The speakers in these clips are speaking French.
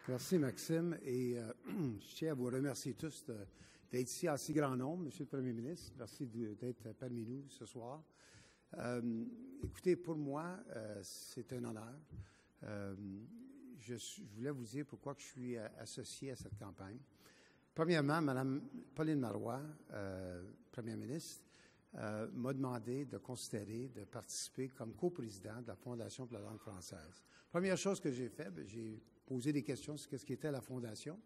Merci, Maxime. Et je tiens à vous remercier tous d'être ici en si grand nombre, Monsieur le Premier ministre. Merci d'être parmi nous ce soir. Écoutez, pour moi, c'est un honneur. Je voulais vous dire pourquoi je suis associé à cette campagne. Premièrement, Mme Pauline Marois, Première ministre, m'a demandé de considérer de participer comme coprésident de la Fondation pour la langue française. Première chose que j'ai faite, j'ai posé des questions sur ce qu'était la Fondation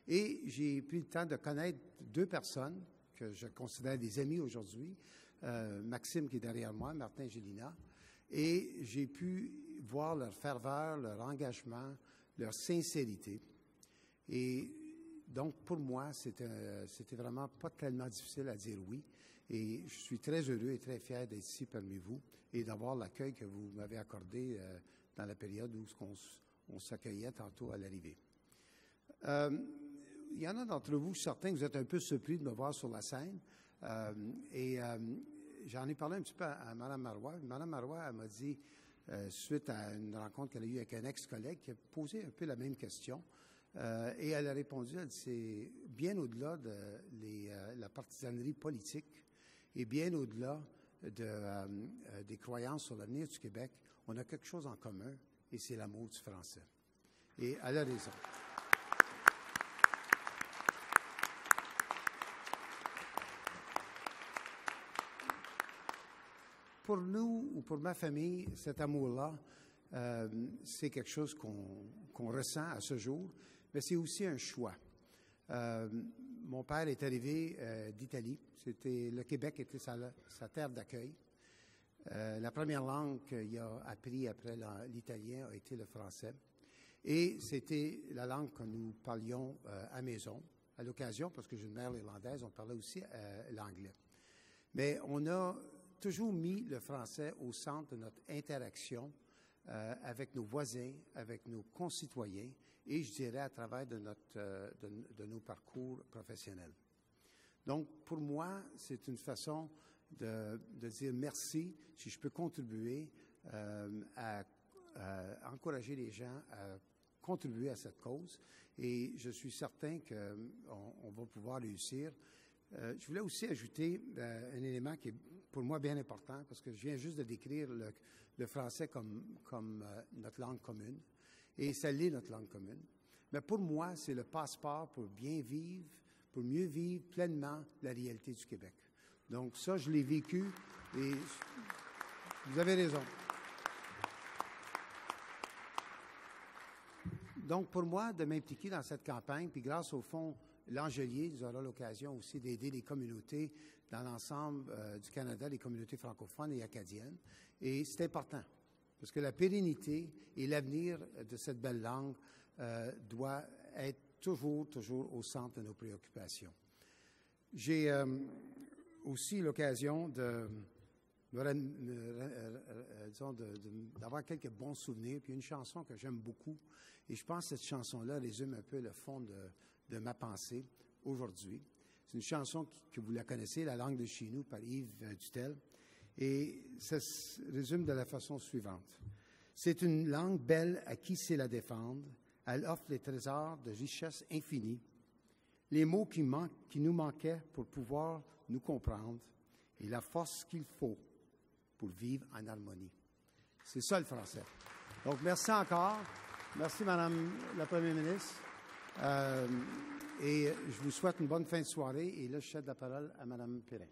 et j'ai pris le temps de connaître deux personnes que je considère des amis aujourd'hui, Maxime qui est derrière moi, Martin Gélina, et j'ai pu voir leur ferveur, leur engagement, leur sincérité. Et donc, pour moi, c'était vraiment pas tellement difficile à dire oui. Et je suis très heureux et très fier d'être ici parmi vous et d'avoir l'accueil que vous m'avez accordé dans la période où on s'accueillait tantôt à l'arrivée. Il y en a d'entre vous, certains, vous êtes un peu surpris de me voir sur la scène. J'en ai parlé un petit peu à Mme Marois. Mme Marois, elle m'a dit, suite à une rencontre qu'elle a eue avec un ex-collègue, qui a posé un peu la même question. Et elle a répondu, elle dit, c'est bien au-delà de la partisanerie politique et bien au-delà des croyances sur l'avenir du Québec. On a quelque chose en commun et c'est l'amour du français. Et elle a raison. Pour nous, ou pour ma famille, cet amour-là, c'est quelque chose qu'on ressent à ce jour, mais c'est aussi un choix. Mon père est arrivé d'Italie. Le Québec était sa terre d'accueil. La première langue qu'il a appris après l'italien a été le français. Et c'était la langue que nous parlions à maison, à l'occasion, parce que j'ai une mère irlandaise, on parlait aussi l'anglais. Mais on a toujours mis le français au centre de notre interaction avec nos voisins, avec nos concitoyens, et je dirais à travers de nos parcours professionnels. Donc, pour moi, c'est une façon de dire merci si je peux contribuer à encourager les gens à contribuer à cette cause. Et je suis certain qu'on va pouvoir réussir. Je voulais aussi ajouter un élément qui est pour moi bien important, parce que je viens juste de décrire le français comme notre langue commune, et ça l'est notre langue commune. Mais pour moi, c'est le passeport pour bien vivre, pour mieux vivre pleinement la réalité du Québec. Donc ça, je l'ai vécu, et vous avez raison. Donc pour moi, de m'impliquer dans cette campagne, puis grâce au Fonds L'Angelier, nous aurons l'occasion aussi d'aider les communautés dans l'ensemble du Canada, les communautés francophones et acadiennes. Et c'est important, parce que la pérennité et l'avenir de cette belle langue doit être toujours au centre de nos préoccupations. J'ai aussi l'occasion d'avoir quelques bons souvenirs, puis une chanson que j'aime beaucoup. Et je pense que cette chanson-là résume un peu le fond de ma pensée aujourd'hui. C'est une chanson que vous la connaissez, La langue de chez nous, par Yves Dutel. Et ça se résume de la façon suivante. C'est une langue belle à qui sait la défendre. Elle offre les trésors de richesse infinie. Les mots qui nous manquaient pour pouvoir nous comprendre et la force qu'il faut pour vivre en harmonie. C'est ça le français. Donc, merci encore. Merci, Madame la Première ministre. Et je vous souhaite une bonne fin de soirée. Et là, je cède la parole à Mme Perrin.